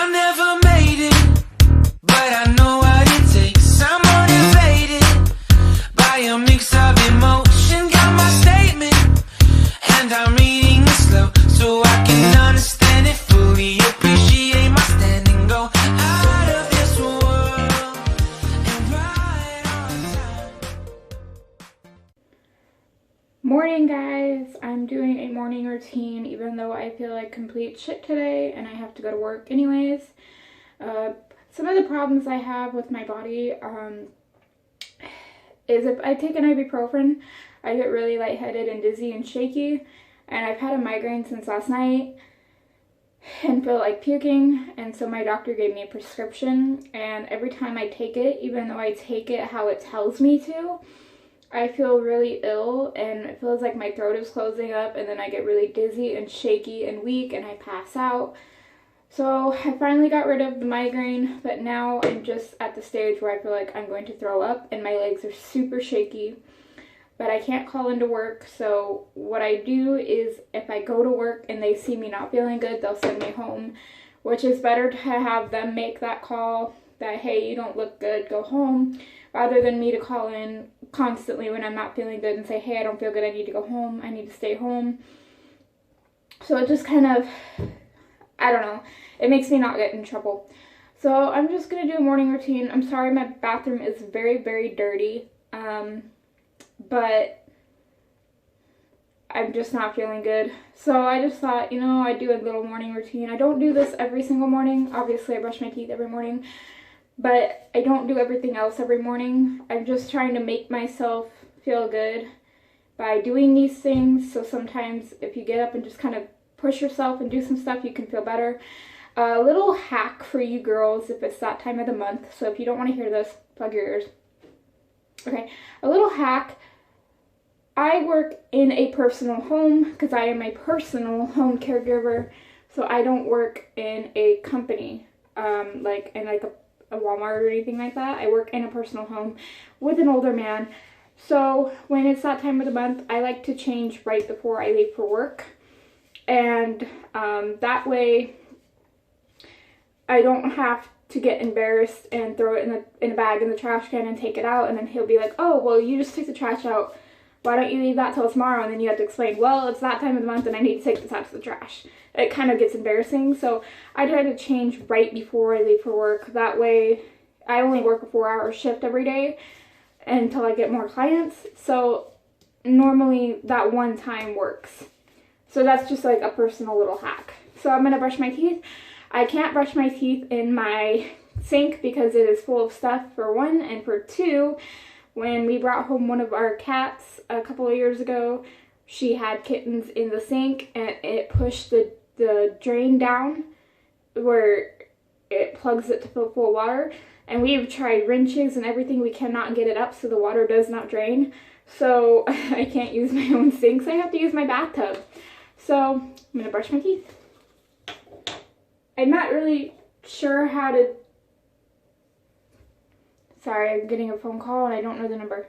I never made it, but I know what it takes. I'm motivated by a mix of emotion. Got my statement, and I'm reading it slow so I can understand it fully. Appreciate my standing, go out of this world and ride on time. Morning guys, I'm doing a morning routine even though I feel like complete shit today and I have to go to work anyways. Some of the problems I have with my body is if I take an ibuprofen, I get really lightheaded and dizzy and shaky, and I've had a migraine since last night and feel like puking, and so my doctor gave me a prescription, and every time I take it, even though I take it how it tells me to, I feel really ill and it feels like my throat is closing up, and then I get really dizzy and shaky and weak and I pass out. So I finally got rid of the migraine, but now I'm just at the stage where I feel like I'm going to throw up and my legs are super shaky, but I can't call into work. So what I do is if I go to work and they see me not feeling good, they'll send me home, which is better to have them make that call that, hey, you don't look good, go home, rather than me to call in constantly when I'm not feeling good and say, hey, I don't feel good, I need to go home, I need to stay home. So it just kind of, I don't know, it makes me not get in trouble. So I'm just going to do a morning routine. I'm sorry my bathroom is very, very dirty, but I'm just not feeling good. So I just thought, you know, I'd do a little morning routine. I don't do this every single morning. Obviously, I brush my teeth every morning, but I don't do everything else every morning. I'm just trying to make myself feel good by doing these things. So sometimes if you get up and just kind of push yourself and do some stuff, you can feel better. A little hack for you girls if it's that time of the month. So if you don't want to hear this, plug your ears. Okay, a little hack. I work in a personal home because I am a personal home caregiver. So I don't work in a company, like in like a Walmart or anything like that. I work in a personal home with an older man. So when it's that time of the month, I like to change right before I leave for work. And that way I don't have to get embarrassed and throw it in a bag in the trash can and take it out, and then he'll be like, oh, well, you just took the trash out, why don't you leave that till tomorrow? And then you have to explain, well, it's that time of the month and I need to take this out to the trash. It kind of gets embarrassing. So I try to change right before I leave for work. That way I only work a 4-hour shift every day until I get more clients. So normally that one time works. So that's just like a personal little hack. So I'm going to brush my teeth. I can't brush my teeth in my sink because it is full of stuff, for one, and for two, when we brought home one of our cats a couple of years ago, she had kittens in the sink and it pushed the drain down where it plugs it to fill full of water, and we've tried wrenches and everything, we cannot get it up so the water does not drain. So I can't use my own sink, so I have to use my bathtub. So I'm going to brush my teeth. I'm not really sure how to... Sorry, I'm getting a phone call and I don't know the number.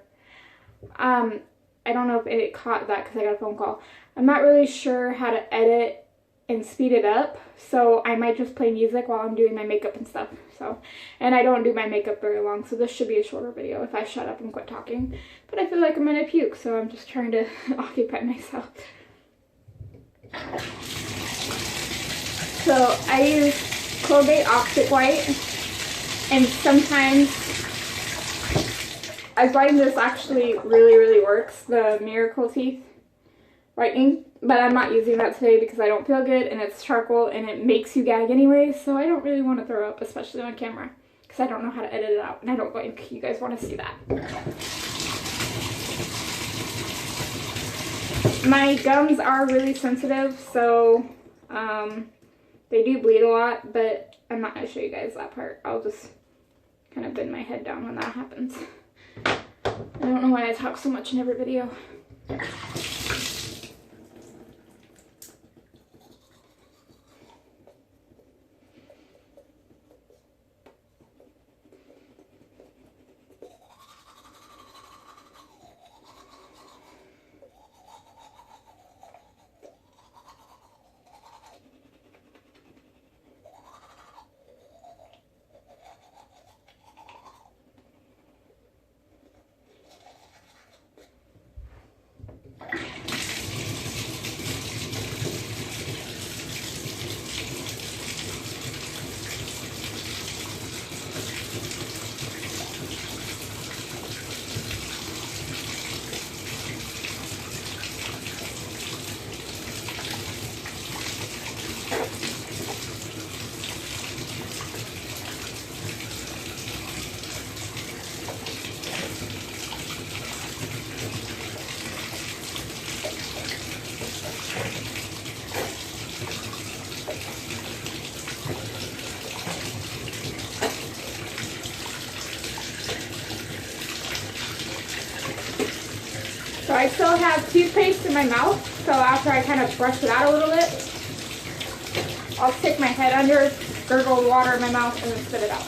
I don't know if it caught that because I got a phone call. I'm not really sure how to edit and speed it up, so I might just play music while I'm doing my makeup and stuff. So, and I don't do my makeup very long, so this should be a shorter video if I shut up and quit talking. But I feel like I'm gonna puke, so I'm just trying to occupy myself. So I use Colgate Optic White, and sometimes I find this actually really works, the Miracle Teeth whitening, but I'm not using that today because I don't feel good, and it's charcoal and it makes you gag anyway, so I don't really want to throw up, especially on camera, because I don't know how to edit it out, and I don't think you guys want to see that. My gums are really sensitive, so they do bleed a lot, but I'm not going to show you guys that part. I'll just kind of bend my head down when that happens. I don't know why I talk so much in every video. I still have toothpaste in my mouth, so after I kind of brush it out a little bit, I'll stick my head under, gurgle the water in my mouth, and then spit it out.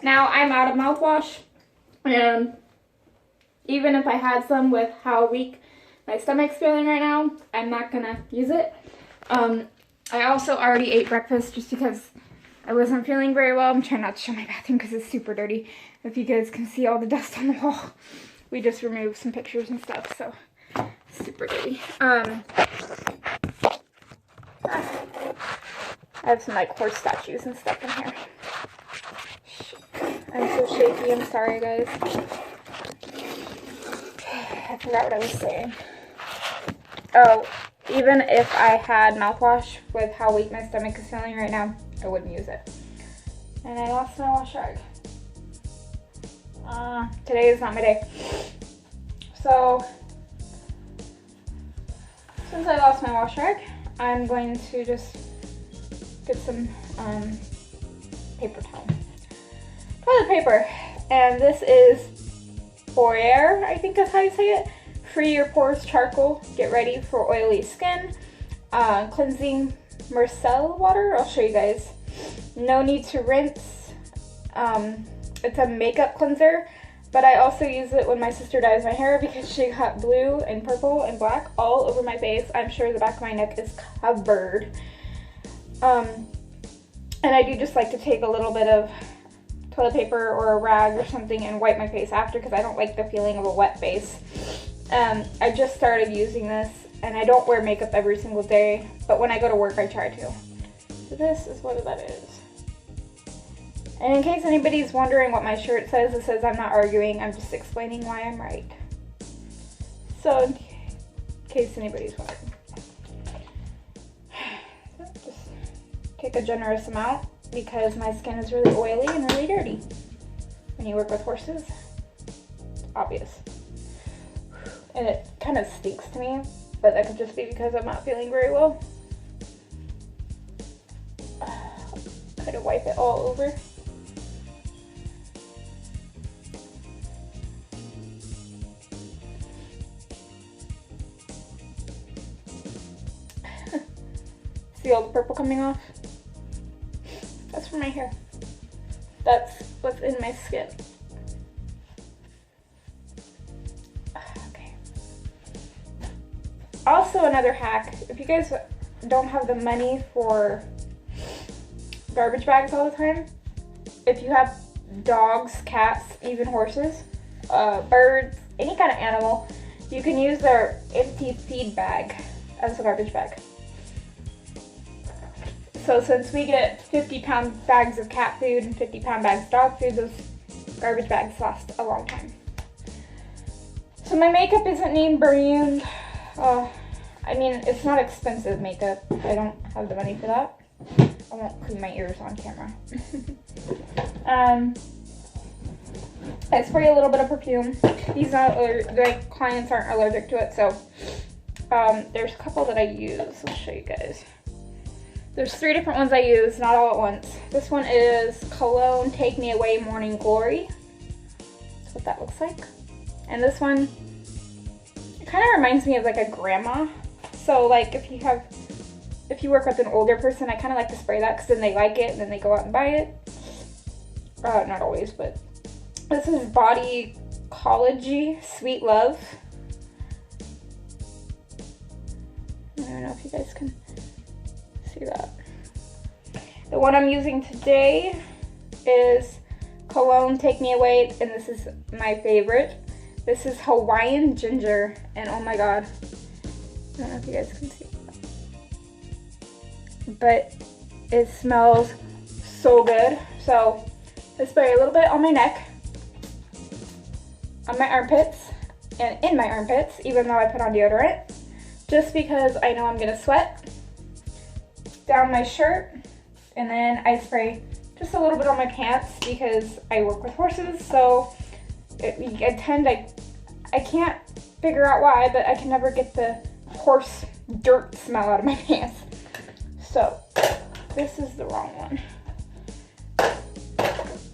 Now I'm out of mouthwash, and even if I had some with how weak my stomach's feeling right now, I'm not gonna use it. I also already ate breakfast just because I wasn't feeling very well. I'm trying not to show my bathroom because it's super dirty. If you guys can see all the dust on the wall, we just removed some pictures and stuff, so super dirty. I have some like horse statues and stuff in here. I'm so shaky, I'm sorry guys. I forgot what I was saying. Oh, even if I had mouthwash with how weak my stomach is feeling right now, I wouldn't use it. And I lost my wash rag. Today is not my day. So, since I lost my wash rag, I'm going to just get some paper towel. Toilet paper. And this is Foyer, I think that's how you say it. Free your pores charcoal. Get ready for oily skin. Cleansing Marcel water. I'll show you guys. No need to rinse. It's a makeup cleanser, but I also use it when my sister dyes my hair because she got blue and purple and black all over my face. I'm sure the back of my neck is covered. And I do just like to take a little bit of toilet paper or a rag or something and wipe my face after because I don't like the feeling of a wet face. I just started using this, and I don't wear makeup every single day, but when I go to work I try to. So this is what that is. And in case anybody's wondering what my shirt says, it says I'm not arguing, I'm just explaining why I'm right. So in case anybody's wondering. So just take a generous amount because my skin is really oily and really dirty. When you work with horses, it's obvious. And it kind of stinks to me, but that could just be because I'm not feeling very well. Try to wipe it all over. See all the purple coming off? That's from my hair. That's what's in my skin. Okay. Also another hack, if you guys don't have the money for garbage bags all the time, if you have dogs, cats, even horses, birds, any kind of animal, you can use their empty feed bag as a garbage bag. So since we get 50-pound bags of cat food and 50-pound bags of dog food, those garbage bags last a long time. So my makeup isn't name brand. I mean, it's not expensive makeup. I don't have the money for that. I won't clean my ears on camera. I spray a little bit of perfume. These like clients aren't allergic to it, so there's a couple that I use. I'll show you guys. There's 3 different ones I use, not all at once. This one is Cologne Take Me Away Morning Glory. That's what that looks like. And this one, it kind of reminds me of like a grandma. So like if you work with an older person, I kind of like to spray that because then they like it and then they go out and buy it. Not always, but this is Body Ecology Sweet Love. I don't know if you guys can see that. The one I'm using today is Cologne Take Me Away, and this is my favorite. This is Hawaiian Ginger, and oh my god, I don't know if you guys can see that, but it smells so good. So I spray a little bit on my neck, on my armpits, and in my armpits, even though I put on deodorant, just because I know I'm gonna sweat. Down my shirt, and then I spray just a little bit on my pants because I work with horses, so I can't figure out why, but I can never get the horse dirt smell out of my pants. So this is the wrong one.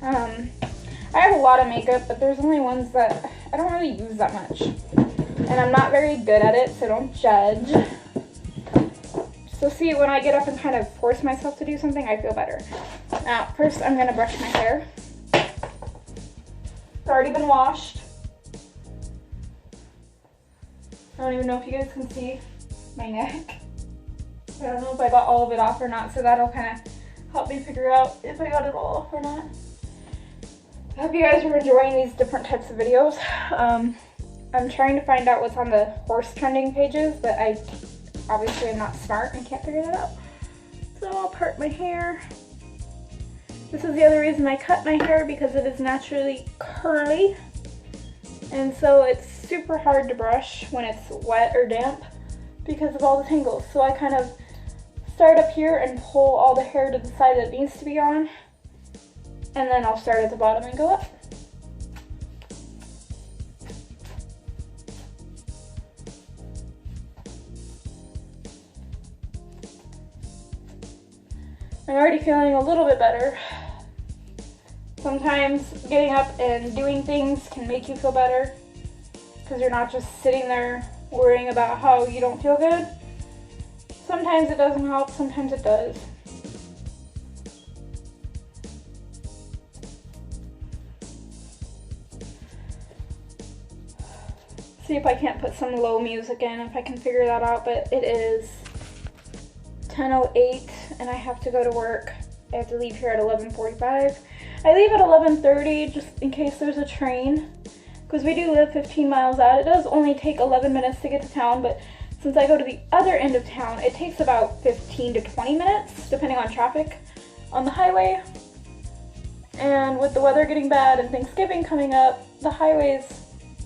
I have a lot of makeup, but there's only ones that I don't really use that much. And I'm not very good at it, so don't judge. So see, when I get up and kind of force myself to do something, I feel better. Now, first I'm gonna brush my hair. It's already been washed. I don't even know if you guys can see my neck. I don't know if I got all of it off or not, so that'll kind of help me figure out if I got it all off or not. I hope you guys are enjoying these different types of videos. I'm trying to find out what's on the horse trending pages, but I obviously am not smart and can't figure that out. So I'll part my hair. This is the other reason I cut my hair, because it is naturally curly. And so it's super hard to brush when it's wet or damp because of all the tangles. So I kind of start up here and pull all the hair to the side that it needs to be on. And then I'll start at the bottom and go up. I'm already feeling a little bit better. Sometimes getting up and doing things can make you feel better because you're not just sitting there worrying about how you don't feel good. Sometimes it doesn't help, sometimes it does. See if I can't put some low music in, if I can figure that out, but it is 10:08 and I have to go to work. I have to leave here at 11:45. I leave at 11:30 just in case there's a train, because we do live 15 miles out. It does only take 11 minutes to get to town, but since I go to the other end of town, it takes about 15 to 20 minutes, depending on traffic on the highway. And with the weather getting bad and Thanksgiving coming up, the highways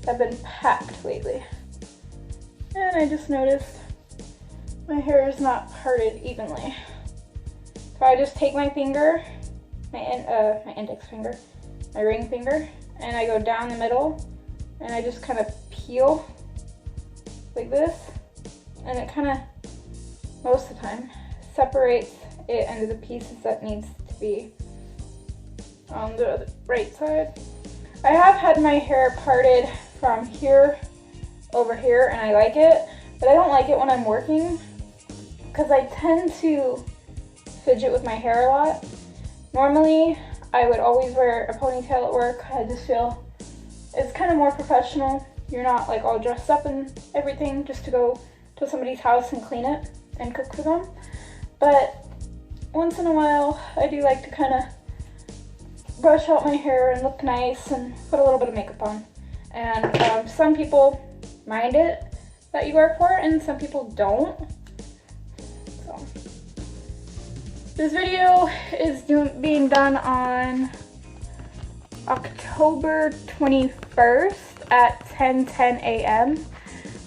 have been packed lately. And I just noticed my hair is not parted evenly. So I just take my finger, my index finger, my ring finger, and I go down the middle, and I just kind of peel like this, and it kind of, most of the time, separates it into the pieces that needs to be on the right side. I have had my hair parted from here over here, and I like it, but I don't like it when I'm working because I tend to fidget with my hair a lot. Normally, I would always wear a ponytail at work. I just feel it's kind of more professional. You're not like all dressed up and everything just to go to somebody's house and clean it and cook for them. But once in a while, I do like to kind of brush out my hair and look nice and put a little bit of makeup on. And some people mind it that you work for, and some people don't. So this video is being done on October 21st at 10:10 a.m.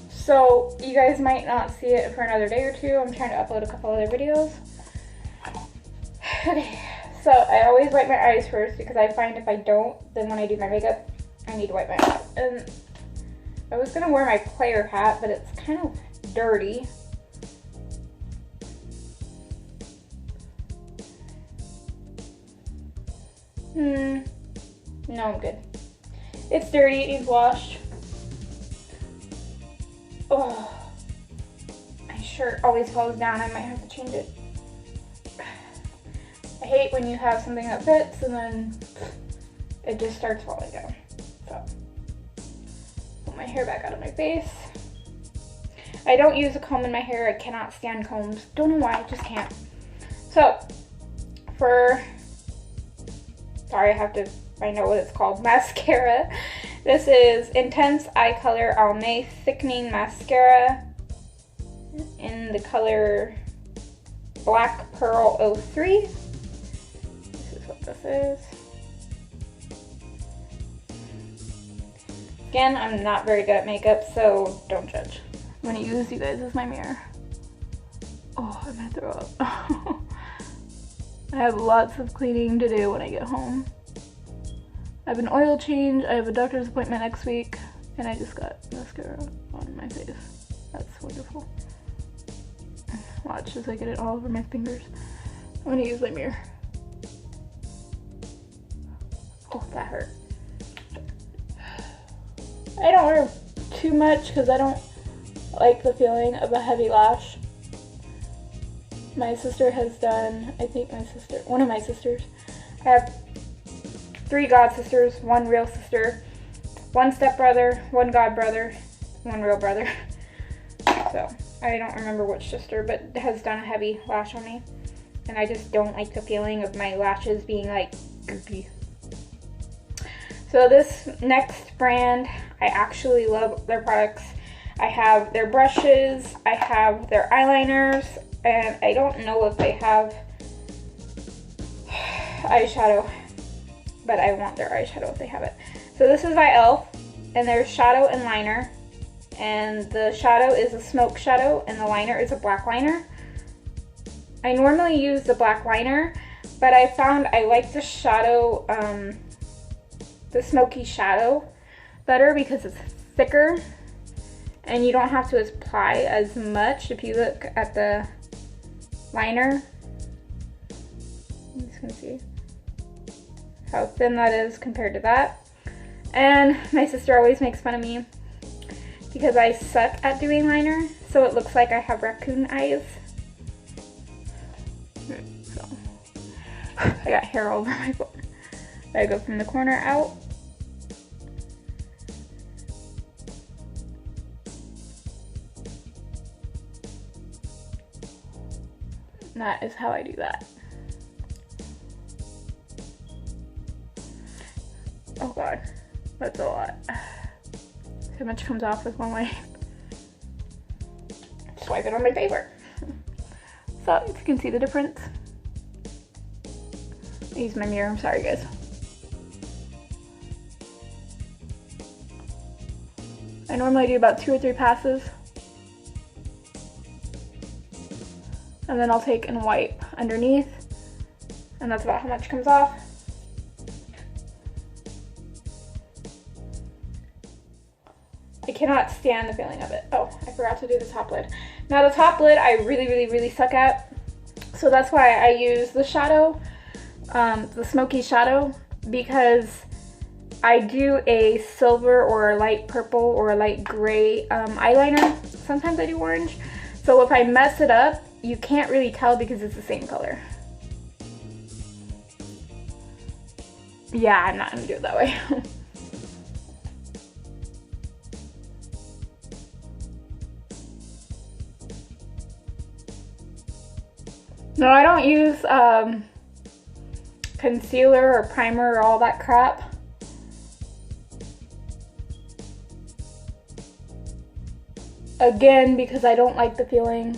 So you guys might not see it for another day or two. I'm trying to upload a couple other videos. Okay, so I always wipe my eyes first because I find if I don't, then when I do my makeup, I need to wipe my eyes. And I was gonna wear my player hat, but it's kind of dirty. No, I'm good. It's dirty, it needs washed. Oh, my shirt always falls down. I might have to change it. I hate when you have something that fits and then it just starts falling down. So, put my hair back out of my face. I don't use a comb in my hair. I cannot stand combs. Don't know why, I just can't. So, sorry, I have to find out what it's called. Mascara. This is Intense Eye Color Almay Thickening Mascara in the color Black Pearl 03. This is what this is. Again, I'm not very good at makeup, so don't judge. I'm gonna use you guys as my mirror. Oh, I'm gonna throw up. I have lots of cleaning to do when I get home. I have an oil change, I have a doctor's appointment next week, and I just got mascara on my face. That's wonderful. Watch as I get it all over my fingers. I'm gonna use my mirror. Oh, that hurt. I don't wear too much because I don't like the feeling of a heavy lash. My sister has done, I think one of my sisters. I have 3 god sisters, 1 real sister, 1 stepbrother, 1 god brother, 1 real brother. So I don't remember which sister, but has done a heavy lash on me. And I just don't like the feeling of my lashes being like goopy. So this next brand, I actually love their products. I have their brushes, I have their eyeliners, and I don't know if they have eyeshadow, but I want their eyeshadow if they have it. So this is by e.l.f. and there's shadow and liner. And the shadow is a smoke shadow and the liner is a black liner. I normally use the black liner, but I found I like the shadow, the smoky shadow better because it's thicker and you don't have to apply as much. If you look at the liner, you just can see how thin that is compared to that. And my sister always makes fun of me because I suck at doing liner, so it looks like I have raccoon eyes. So I got hair all over my foot. I go from the corner out. And that is how I do that. Oh god, that's a lot. So much comes off with one way. Swipe it on my paper. So if you can see the difference. I use my mirror, I'm sorry guys. I normally do about 2 or 3 passes. And then I'll take and wipe underneath. And that's about how much comes off. I cannot stand the feeling of it. Oh, I forgot to do the top lid. Now the top lid I really suck at. So that's why I use the shadow, the smoky shadow, because I do a silver or a light purple or a light gray eyeliner. Sometimes I do orange. So if I mess it up, you can't really tell because it's the same color. Yeah, I'm not gonna do it that way. No, I don't use concealer or primer or all that crap. Again, because I don't like the feeling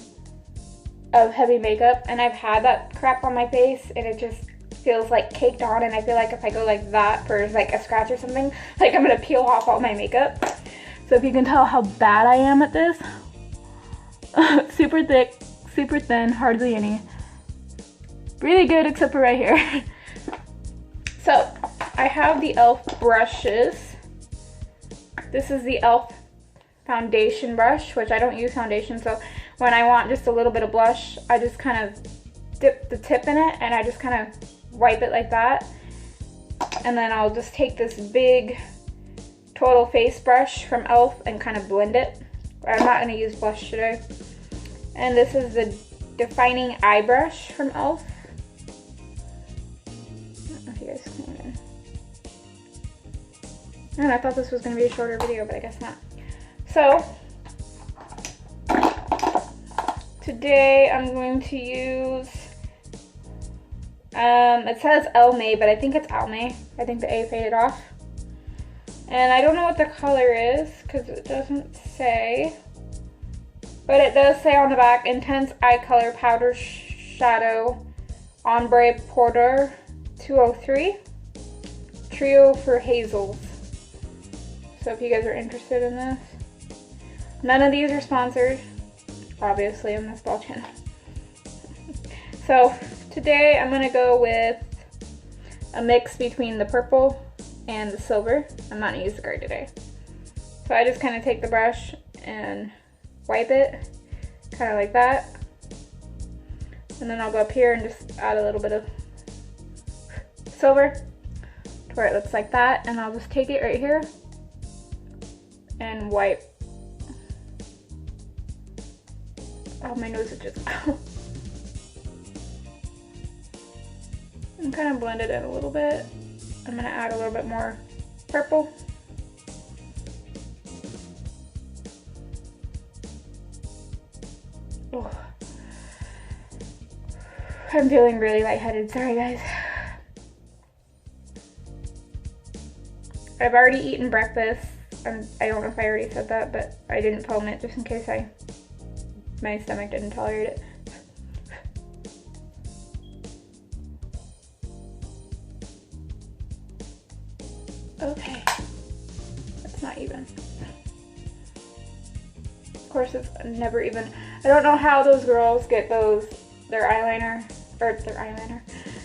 of heavy makeup, and I've had that crap on my face and it just feels like caked on, and I feel like if I go like that for like a scratch or something, like I'm gonna peel off all my makeup. So if you can tell how bad I am at this, super thick, super thin, hardly any. Really good except for right here. So I have the e.l.f. brushes. This is the e.l.f. foundation brush, which I don't use foundation, so when I want just a little bit of blush, I just kind of dip the tip in it and I just kind of wipe it like that. And then I'll just take this big total face brush from e.l.f. and kind of blend it. I'm not going to use blush today. And this is the defining eye brush from e.l.f. And I thought this was going to be a shorter video, but I guess not. So, today I'm going to use, it says Almay, but I think it's Almay. I think the A faded off. And I don't know what the color is, because it doesn't say. But it does say on the back, Intense Eye Color Powder Shadow Ombre Porter 203. Trio for Hazels. So if you guys are interested in this. None of these are sponsored, obviously, on this ball channel. So today I'm going to go with a mix between the purple and the silver. I'm not gonna use the gray today. So I just kind of take the brush and wipe it, kind of like that. And then I'll go up here and just add a little bit of silver to where it looks like that. And I'll just take it right here and wipe. Oh, my nose is just and kind of blend it in a little bit. I'm gonna add a little bit more purple. Oh. I'm feeling really lightheaded, sorry guys. I've already eaten breakfast. I don't know if I already said that, but I didn't film it just in case my stomach didn't tolerate it. Okay, that's not even. Of course, it's never even. I don't know how those girls get their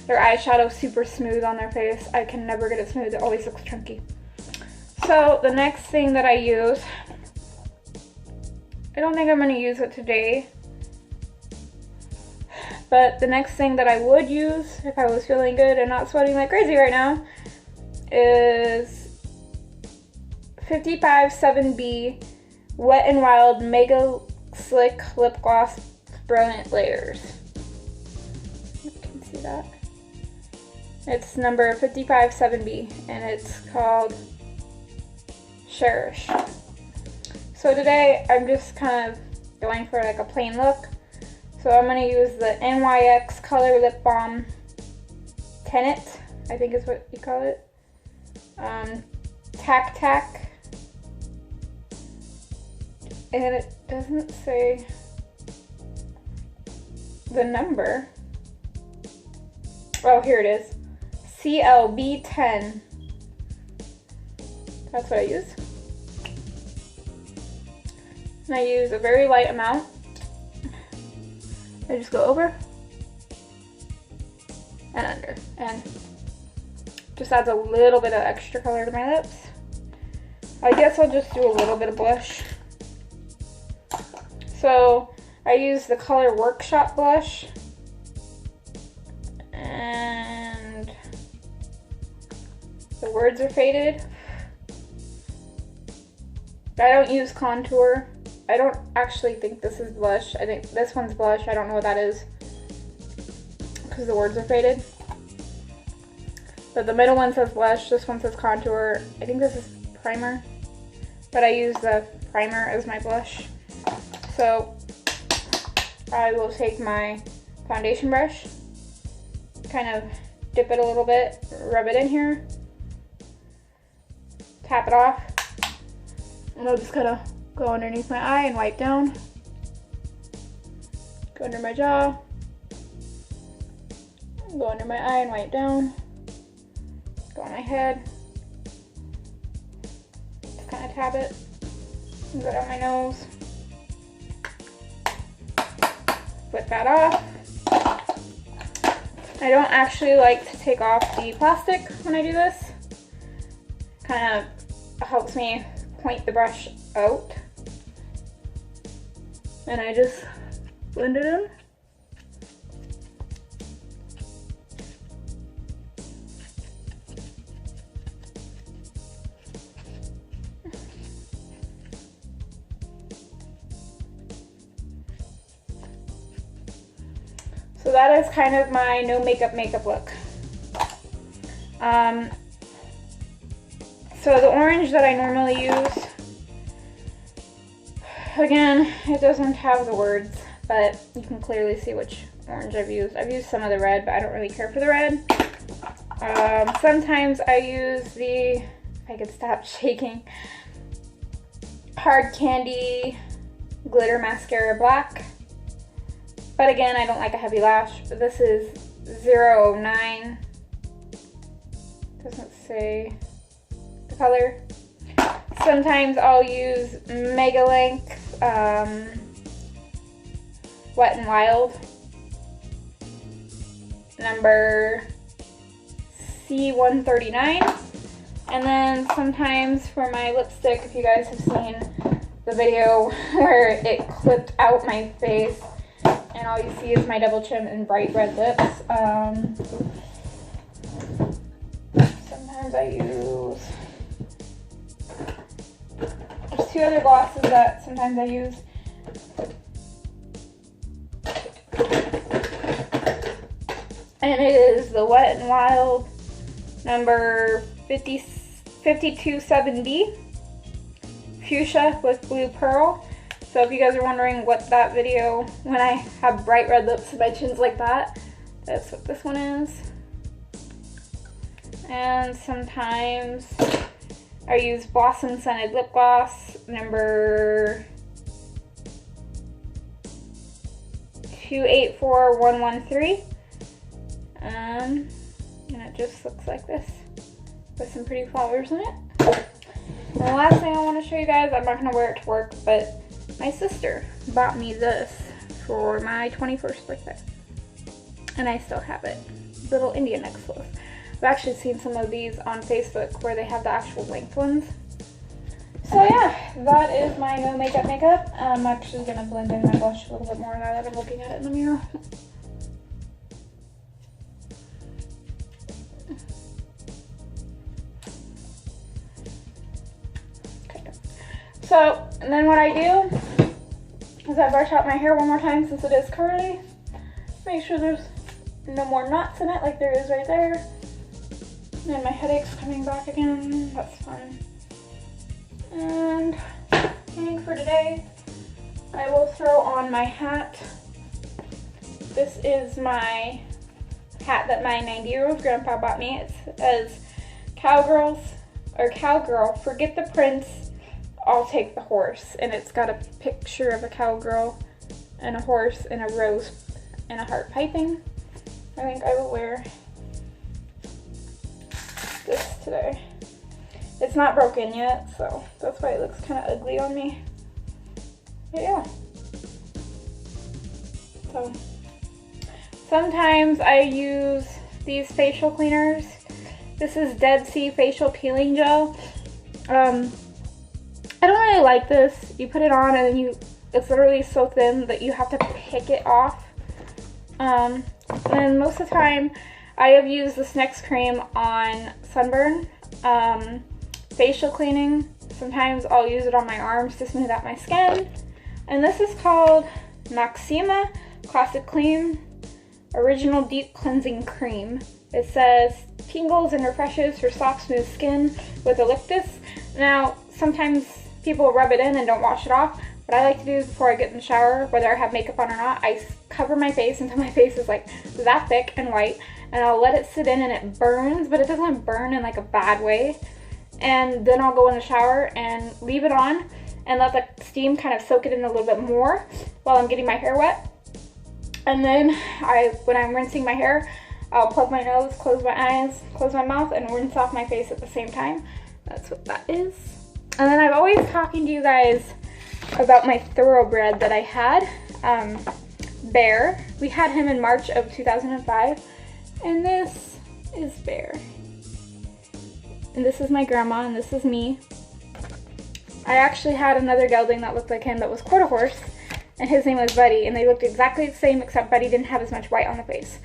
eyeshadow super smooth on their face. I can never get it smooth. It always looks chunky. So the next thing that I use, I don't think I'm going to use it today, but the next thing that I would use if I was feeling good and not sweating like crazy right now is 55 7B Wet n Wild Mega Slick Lip Gloss Brilliant Layers. You can see that. It's number 55 7B and it's called Cherish. So today I'm just kind of going for like a plain look. So I'm going to use the NYX Color Lip Balm Tenet, I think is what you call it. Tac Tac. And it doesn't say the number. Oh, here it is. CLB10. That's what I use. And I use a very light amount. I just go over and under, and just adds a little bit of extra color to my lips. I guess I'll just do a little bit of blush. So I use the color Workshop blush, and the words are faded. I don't use contour. I don't actually think this is blush. I think this one's blush. I don't know what that is because the words are faded. But the middle one says blush. This one says contour. I think this is primer, but I use the primer as my blush. So I will take my foundation brush, kind of dip it a little bit, rub it in here, tap it off, and I'll just kind of go underneath my eye and wipe down. Go under my jaw, go under my eye and wipe down. Go on my head, just kind of tap it, and go down my nose. Flip that off. I don't actually like to take off the plastic when I do this. Kind of helps me point the brush out. And I just blend it in. So that is kind of my no makeup look. So the orange that I normally use, again, it doesn't have the words, but you can clearly see which orange I've used. I've used some of the red, but I don't really care for the red. Sometimes I use the, if I could stop shaking, Hard Candy Glitter Mascara Black. But again, I don't like a heavy lash. This is 009. Doesn't say the color. Sometimes I'll use Mega Length Wet n Wild number C139. And then sometimes for my lipstick, if you guys have seen the video where it clipped out my face and all you see is my double chin and bright red lips, sometimes I use, there's two other glosses that sometimes I use. And it is the Wet n Wild number 527B, Fuchsia with Blue Pearl. So if you guys are wondering what that video, when I have bright red lips and my chin's like that, that's what this one is. And sometimes I use Blossom Scented Lip Gloss number 284113. And it just looks like this with some pretty flowers in it. And the last thing I want to show you guys, I'm not going to wear it to work, but my sister bought me this for my 21st birthday. And I still have it. Little Indian necklace. I've actually seen some of these on Facebook where they have the actual length ones. So yeah, that is my no makeup. I'm actually going to blend in my blush a little bit more now that I'm looking at it in the mirror. So, and then what I do is I brush out my hair one more time since it is curly. Make sure there's no more knots in it like there is right there. And my headache's coming back again. That's fun. And I think for today, I will throw on my hat. This is my hat that my 90-year-old grandpa bought me. It says, Cowgirl, forget the prince, I'll take the horse. And it's got a picture of a cowgirl and a horse and a rose and a heart piping. I think I will wear this today. It's not broken yet, so that's why it looks kind of ugly on me. But yeah. So sometimes I use these facial cleaners. This is Dead Sea Facial Peeling Gel. I don't really like this. You put it on and then it's literally so thin that you have to pick it off. And most of the time I have used this next cream on sunburn, facial cleaning. Sometimes I'll use it on my arms to smooth out my skin. And this is called Maxima Classic Clean Original Deep Cleansing Cream. It says tingles and refreshes for soft, smooth skin with eucalyptus. Now, sometimes people rub it in and don't wash it off. What I like to do is before I get in the shower, whether I have makeup on or not, I cover my face until my face is like that thick and white, and I'll let it sit in and it burns, but it doesn't burn in like a bad way. And then I'll go in the shower and leave it on and let the steam kind of soak it in a little bit more while I'm getting my hair wet. And then when I'm rinsing my hair, I'll plug my nose, close my eyes, close my mouth, and rinse off my face at the same time. That's what that is. And then I'm always talking to you guys about my thoroughbred that I had, Bear. We had him in March of 2005, and this is Bear. And this is my grandma, and this is me. I actually had another gelding that looked like him that was quarter horse, and his name was Buddy, and they looked exactly the same except Buddy didn't have as much white on the face.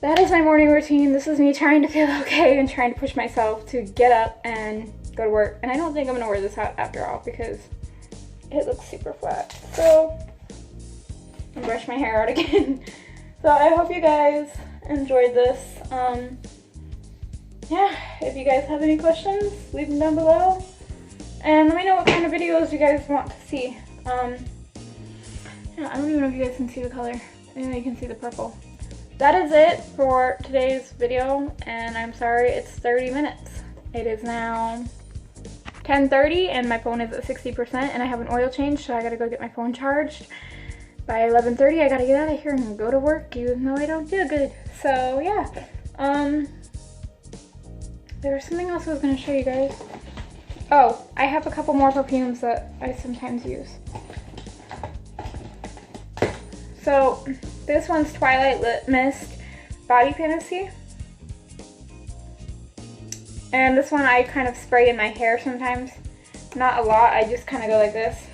That is my morning routine. This is me trying to feel okay and trying to push myself to get up and go to work. And I don't think I'm gonna wear this out after all because it looks super flat. So, I'll brush my hair out again. So I hope you guys enjoyed this. Yeah, if you guys have any questions, leave them down below. And let me know what kind of videos you guys want to see. Yeah, I don't even know if you guys can see the color. Maybe you can see the purple. That is it for today's video, and I'm sorry it's 30 minutes. It is now 10:30 and my phone is at 60% and I have an oil change, so I gotta go get my phone charged. By 11:30 I gotta get out of here and go to work even though I don't feel good. So yeah, there was something else I was gonna show you guys. Oh, I have a couple more perfumes that I sometimes use. So this one's Twilight Lip Mist Body Fantasy. And this one I kind of spray in my hair sometimes. Not a lot, I just kind of go like this.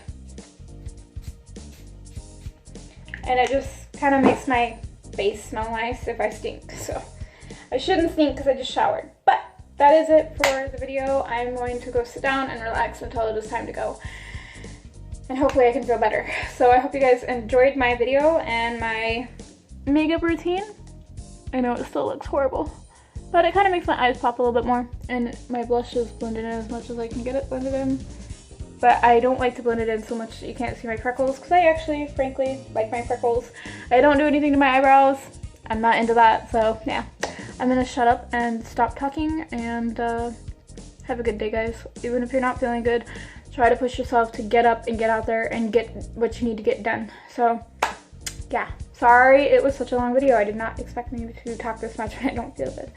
And it just kind of makes my face smell nice if I stink. So I shouldn't stink because I just showered. But that is it for the video. I'm going to go sit down and relax until it is time to go. And hopefully I can feel better. So I hope you guys enjoyed my video and my makeup routine. I know it still looks horrible, but it kind of makes my eyes pop a little bit more. And my blush is blended in as much as I can get it blended in. But I don't like to blend it in so much that you can't see my freckles, because I actually, frankly, like my freckles. I don't do anything to my eyebrows. I'm not into that, so yeah. I'm gonna shut up and stop talking, and have a good day, guys. Even if you're not feeling good, try to push yourself to get up and get out there and get what you need to get done. So yeah, sorry it was such a long video. I did not expect me to talk this much when I don't feel good.